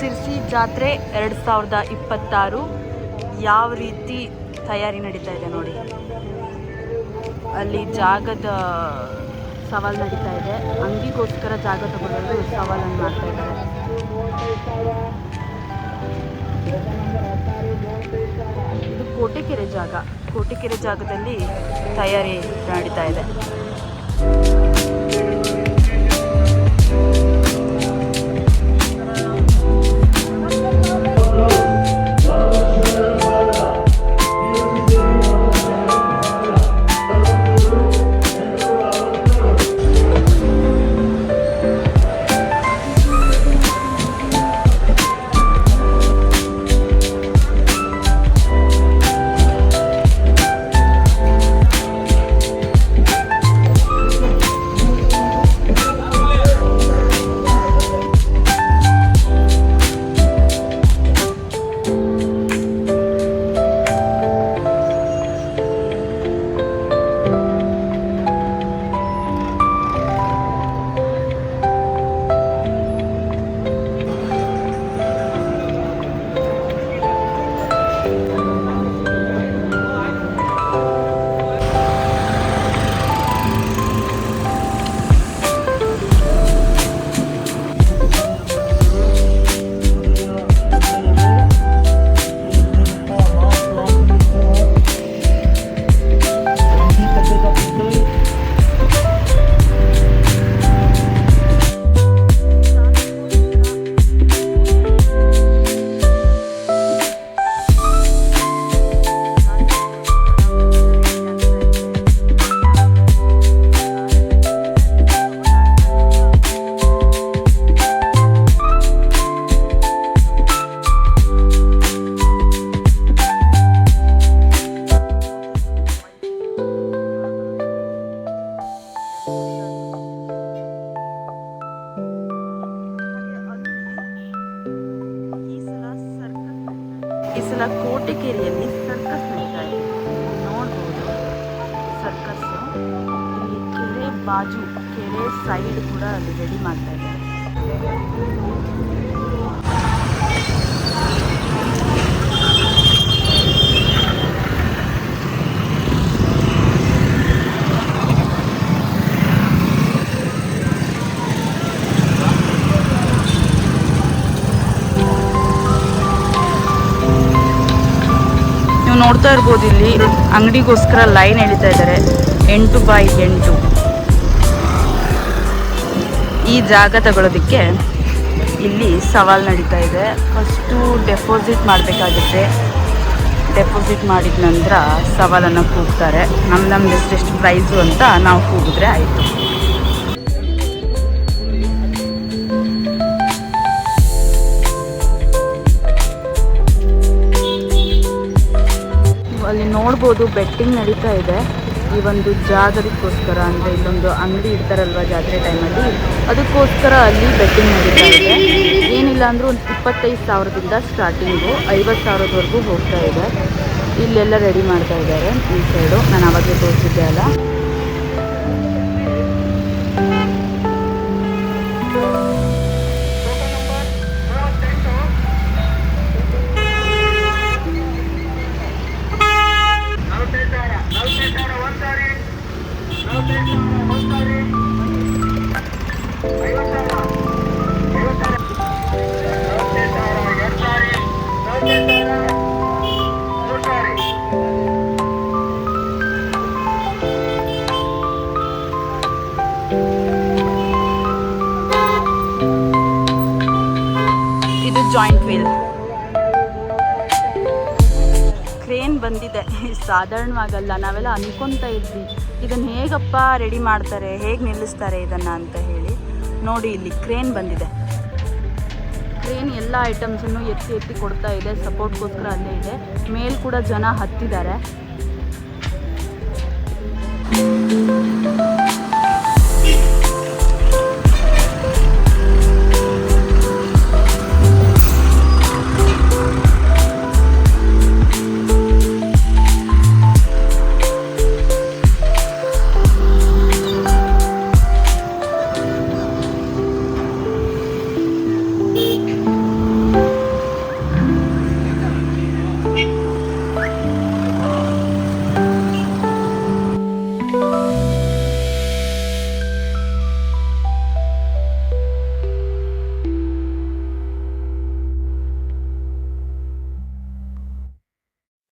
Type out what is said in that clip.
ಸಿರ್ಸಿ ಜಾತ್ರೆ 2026 ಯಾವ ರೀತಿ ತಯಾರಿ ನಡೀತಾ ಇದೆ ನೋಡಿ. ಅಲ್ಲಿ ಜಾಗದ ಸವಾಲು ನಡೀತಾ ಇದೆ. ಅಂಗಡಿಗೋಸ್ಕರ ಜಾಗ ತಗೊಳ್ಳೋದು ಸವಾಲನ್ನು ಮಾಡ್ತಾ ಇದ್ದಾರೆ. ಇದು ಕೋಟೆಕೆರೆ ಜಾಗ. ಕೋಟೆಕೆರೆ ಜಾಗದಲ್ಲಿ ತಯಾರಿ ನಡೀತಾ ಇದೆ. ಈ ಸಲ ಕೋಟೆಕೆರೆಯಲ್ಲಿ ಸರ್ಕಸ್ ನಡೀತಾ ಇದೆ. ನೋಡ್ಬೋದು ಸರ್ಕಸ್. ಇಲ್ಲಿ ಕೆರೆ ಬಾಜು, ಕೆರೆ ಸೈಡ್ ಕೂಡ ಅಲ್ಲಿ ರೆಡಿ ಮಾಡ್ತಾ ಇದ್ದಾರೆ. ನೋಡ್ತಾ ಇರ್ಬೋದು, ಇಲ್ಲಿ ಅಂಗಡಿಗೋಸ್ಕರ ಲೈನ್ ಎಳಿತಾ ಇದ್ದಾರೆ. 8x8 ಈ ಜಾಗ ತಗೊಳ್ಳೋದಕ್ಕೆ ಇಲ್ಲಿ ಸವಾಲು ನಡೀತಾ ಇದೆ. ಫಸ್ಟು ಡೆಪಾಸಿಟ್ ಮಾಡಬೇಕಾಗುತ್ತೆ. ಡೆಪಾಸಿಟ್ ಮಾಡಿದ ನಂತರ ಸವಾಲನ್ನು ಕೂಗ್ತಾರೆ. ನಮ್ದು ಎಷ್ಟೆಷ್ಟು ಪ್ರೈಸು ಅಂತ ನಾವು ಕೂಗಿದ್ರೆ ಆಯಿತು. ಅಲ್ಲಿ ನೋಡ್ಬೋದು ಬೆಟ್ಟಿಂಗ್ ನಡೀತಾ ಇದೆ. ಈ ಒಂದು ಜಾಗದಕ್ಕೋಸ್ಕರ, ಅಂದರೆ ಇಲ್ಲೊಂದು ಅಂಗಡಿ ಇಡ್ತಾರಲ್ವ ಜಾತ್ರೆ ಟೈಮಲ್ಲಿ, ಅದಕ್ಕೋಸ್ಕರ ಅಲ್ಲಿ ಬೆಟ್ಟಿಂಗ್ ನಡೀತಾ ಇದೆ. ಏನಿಲ್ಲ ಅಂದರೂ ಒಂದು 25,000ದಿಂದ ಸ್ಟಾರ್ಟಿಂಗು 50,000ದವರೆಗೂ ಹೋಗ್ತಾ ಇದೆ. ಇಲ್ಲೆಲ್ಲ ರೆಡಿ ಮಾಡ್ತಾ ಇದ್ದಾರೆ. ಈ ಸೈಡು ನಾನು ಆವಾಗಲೇ ತೋರಿಸಿದ್ದೆ ಅಲ್ಲ. ಇದು ಜಾಯಿಂಟ್ ವೀಲ್ ಕ್ರೇನ್ ಬಂದಿದೆ. ಸಾಧಾರಣವಾಗಲ್ಲ. ನಾವೆಲ್ಲ ಅನ್ಕೊತಾ ಇದ್ವಿ ಇದನ್ನು ಹೇಗಪ್ಪ ರೆಡಿ ಮಾಡ್ತಾರೆ, ಹೇಗೆ ನಿಲ್ಲಿಸ್ತಾರೆ ಇದನ್ನು ಅಂತ ಹೇಳಿ. ನೋಡಿ, ಇಲ್ಲಿ ಕ್ರೇನ್ ಬಂದಿದೆ. ಕ್ರೇನ್ ಎಲ್ಲ ಐಟಮ್ಸನ್ನು ಎತ್ತಿ ಎತ್ತಿ ಕೊಡ್ತಾ ಇದೆ. ಸಪೋರ್ಟ್ಗೋಸ್ಕರ ಅಲ್ಲೇ ಇದೆ. ಮೇಲ್ ಕೂಡ ಜನ ಹತ್ತಿದ್ದಾರೆ.